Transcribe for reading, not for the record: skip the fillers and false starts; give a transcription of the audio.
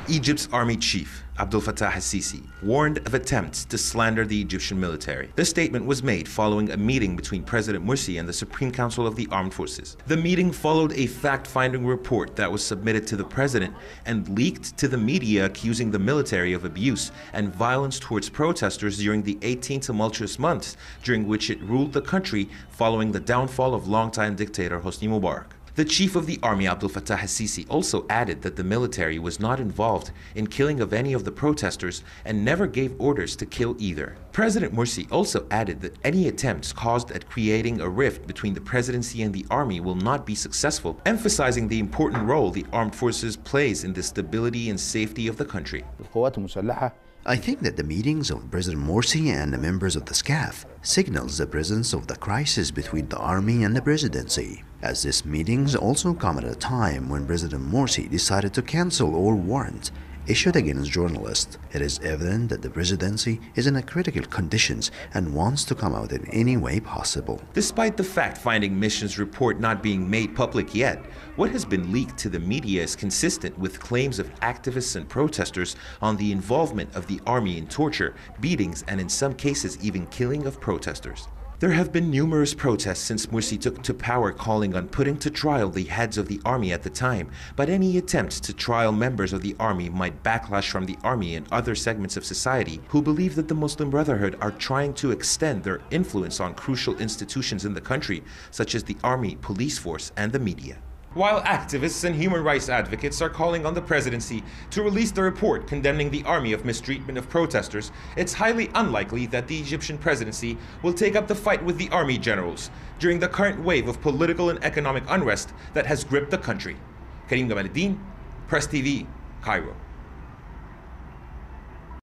Egypt's army chief, Abdel Fattah al-Sisi, warned of attempts to slander the Egyptian military. The statement was made following a meeting between President Morsi and the Supreme Council of the Armed Forces. The meeting followed a fact-finding report that was submitted to the president and leaked to the media, accusing the military of abuse and violence towards protesters during the 18 tumultuous months during which it ruled the country following the downfall of longtime dictator Hosni Mubarak. The chief of the army, Abdel Fattah al-Sisi, also added that the military was not involved in killing of any of the protesters and never gave orders to kill either. President Morsi also added that any attempts caused at creating a rift between the presidency and the army will not be successful, emphasizing the important role the armed forces plays in the stability and safety of the country. I think that the meetings of President Morsi and the members of the SCAF signals the presence of the crisis between the army and the presidency, as these meetings also come at a time when President Morsi decided to cancel all warrants issued against journalists. It is evident that the presidency is in a critical conditions and wants to come out in any way possible. Despite the fact-finding mission's report not being made public yet, what has been leaked to the media is consistent with claims of activists and protesters on the involvement of the army in torture, beatings, and in some cases even killing of protesters. There have been numerous protests since Morsi took to power, calling on putting to trial the heads of the army at the time, but any attempts to trial members of the army might backlash from the army and other segments of society who believe that the Muslim Brotherhood are trying to extend their influence on crucial institutions in the country, such as the army, police force, and the media. While activists and human rights advocates are calling on the presidency to release the report condemning the army of mistreatment of protesters, it's highly unlikely that the Egyptian presidency will take up the fight with the army generals during the current wave of political and economic unrest that has gripped the country. Karim Gamal-Din, Press TV, Cairo.